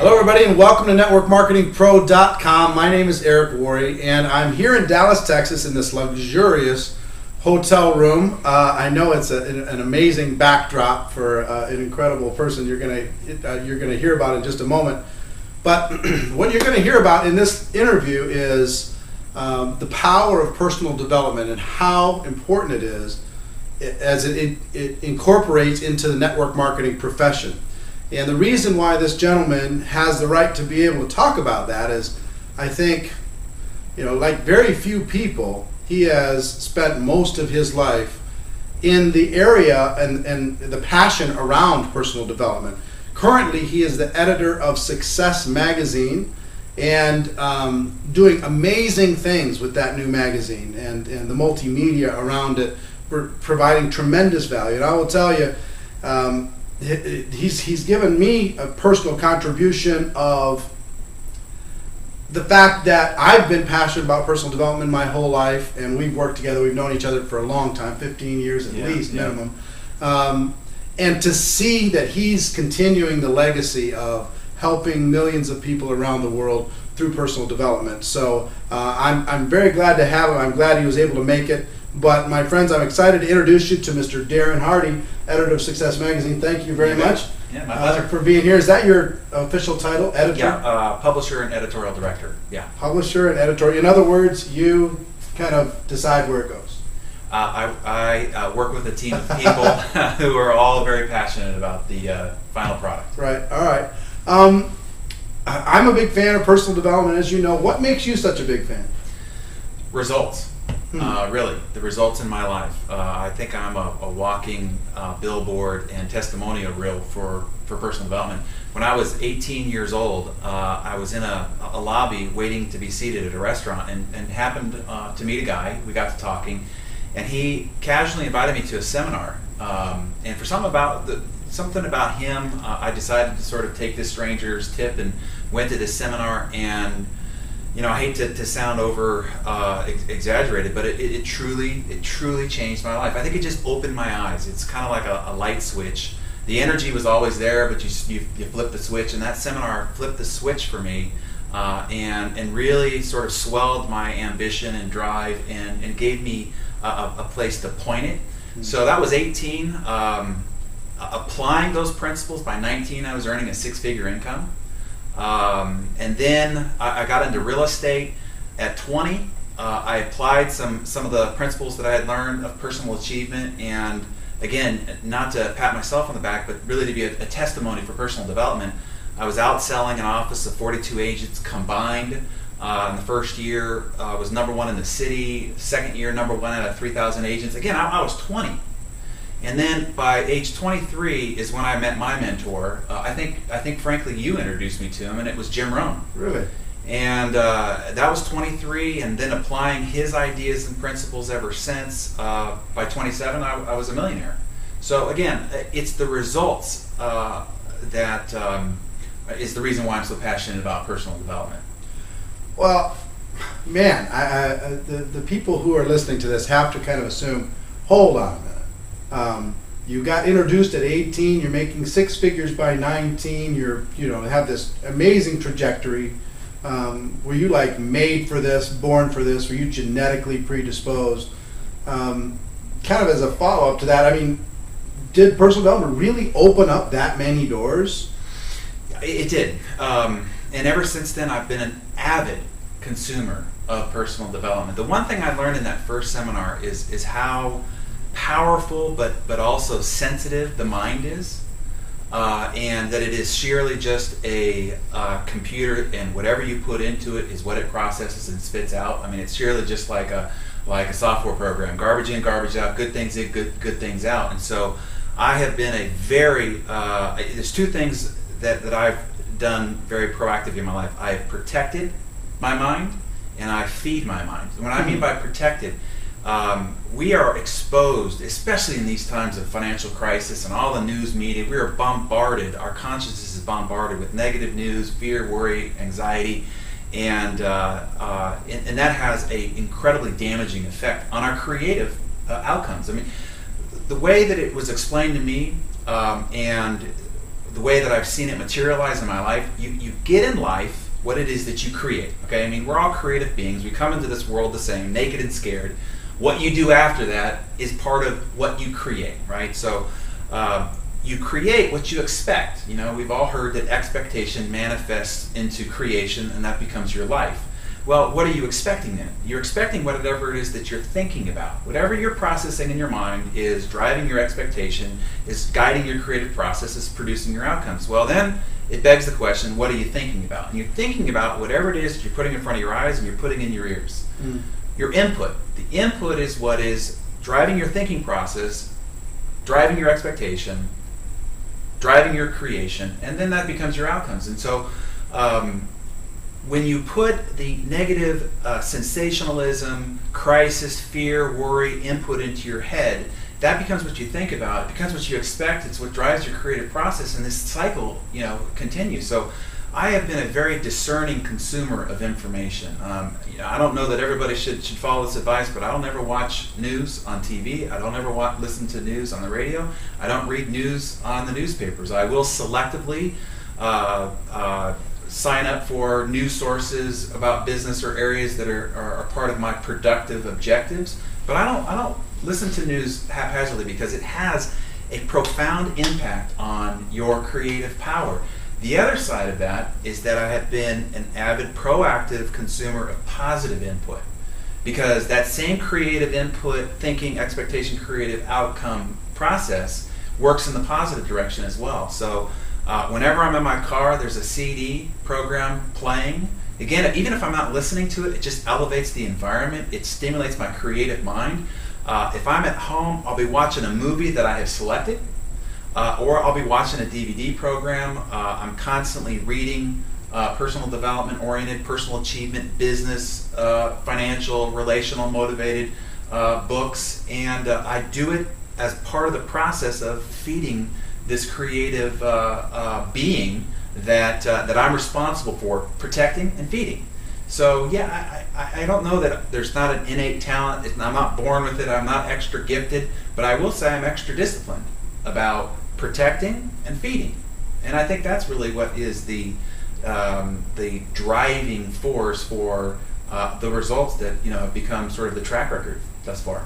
Hello everybody and welcome to NetworkMarketingPro.com. My name is Eric Worre and I'm here in Dallas, Texas in this luxurious hotel room. I know it's an amazing backdrop for an incredible person you're going to hear about in just a moment. But what you're going to hear about in this interview is the power of personal development and how important it is as it incorporates into the network marketing profession. And the reason why this gentleman has the right to be able to talk about that is, I think, like very few people, he has spent most of his life in the area and the passion around personal development. Currently, he is the editor of Success Magazine and doing amazing things with that new magazine and the multimedia around it, providing tremendous value. And I will tell you, he's given me a personal contribution of the fact that I've been passionate about personal development my whole life, and we've worked together. We've known each other for a long time, 15 years at least minimum. And to see that he's continuing the legacy of helping millions of people around the world through personal development. So I'm very glad to have him. I'm glad he was able to make it. But my friends, I'm excited to introduce you to Mr. Darren Hardy, editor of Success Magazine. Thank you very much. Yeah, my pleasure. For being here. Is that your official title, editor? Yeah, publisher and editorial director. Yeah. Publisher and editorial. In other words, you kind of decide where it goes. I work with a team of people who are all very passionate about the final product. Right. All right. I'm a big fan of personal development, as you know. What makes you such a big fan? Results. Really, the results in my life. I think I'm a walking billboard and testimonial reel for personal development. When I was 18 years old, I was in a lobby waiting to be seated at a restaurant and happened to meet a guy. We got to talking, and he casually invited me to a seminar. And for something about him, I decided to sort of take this stranger's tip and went to this seminar. And I hate to sound over exaggerated, but it truly changed my life. I think it just opened my eyes. It's kind of like a light switch. The energy was always there, but you flip the switch, and that seminar flipped the switch for me, and really sort of swelled my ambition and drive, and gave me a place to point it. So that was 18. Applying those principles, by 19, I was earning a six-figure income. And then I got into real estate at 20. I applied some of the principles that I had learned of personal achievement, and again, not to pat myself on the back, but really to be a testimony for personal development. I was out selling an office of 42 agents combined. In the first year, I was #1 in the city. Second year, #1 out of 3,000 agents. Again, I was 20. And then by age 23 is when I met my mentor. I think frankly you introduced me to him, and it was Jim Rohn. Really? And that was 23, and then applying his ideas and principles ever since. By 27, I was a millionaire. So again, it's the results that is the reason why I'm so passionate about personal development. Well, man, the people who are listening to this have to kind of assume, hold on a minute. You got introduced at 18, you're making six figures by 19, have this amazing trajectory. Were you like made for this, born for this? Were you genetically predisposed? Kind of as a follow-up to that, I mean, did personal development really open up that many doors? It did. And ever since then, I've been an avid consumer of personal development. The one thing I learned in that first seminar is how powerful but also sensitive the mind is, and that it is sheerly just a computer, and whatever you put into it is what it processes and spits out. I mean, it's sheerly just like a software program, garbage in, garbage out, good things in, good things out. And so I have been a very there's two things that I've done very proactively in my life. I've protected my mind, and I feed my mind. What I mean by protected, we are exposed, especially in these times of financial crisis and all the news media. We are bombarded, our consciousness is bombarded with negative news, fear, worry, anxiety, and that has an incredibly damaging effect on our creative outcomes. I mean, the way that it was explained to me, and the way that I've seen it materialize in my life, you get in life what it is that you create. Okay, I mean, we're all creative beings. We come into this world the same, naked and scared. What you do after that is part of what you create, right? So you create what you expect. You know, we've all heard that expectation manifests into creation, and that becomes your life. Well, what are you expecting then? You're expecting whatever it is that you're thinking about. Whatever you're processing in your mind is driving your expectation, is guiding your creative process, is producing your outcomes. Well, then it begs the question, what are you thinking about? And you're thinking about whatever it is that you're putting in front of your eyes and you're putting in your ears. Your input. The input is what is driving your thinking process, driving your expectation, driving your creation, and then that becomes your outcomes. And so when you put the negative sensationalism, crisis, fear, worry input into your head, that becomes what you think about. It becomes what you expect. It's what drives your creative process, and this cycle, continues. So I have been a very discerning consumer of information. I don't know that everybody should follow this advice, but I don't ever watch news on TV. I don't ever listen to news on the radio. I don't read news on the newspapers. I will selectively sign up for news sources about business or areas that are part of my productive objectives. But I don't listen to news haphazardly, because it has a profound impact on your creative power. The other side of that is that I have been an avid, proactive consumer of positive input, because that same creative input, thinking, expectation, creative outcome process works in the positive direction as well. So whenever I'm in my car, there's a CD program playing. Again, even if I'm not listening to it, it just elevates the environment. It stimulates my creative mind. If I'm at home, I'll be watching a movie that I have selected, or I'll be watching a DVD program. I'm constantly reading personal development oriented, personal achievement, business, financial, relational, motivated books, and I do it as part of the process of feeding this creative being that I'm responsible for protecting and feeding. So yeah, I don't know that there's not an innate talent. I'm not born with it. I'm not extra gifted, but I will say I'm extra disciplined about protecting and feeding. And I think that's really what is the driving force for the results that have become sort of the track record thus far.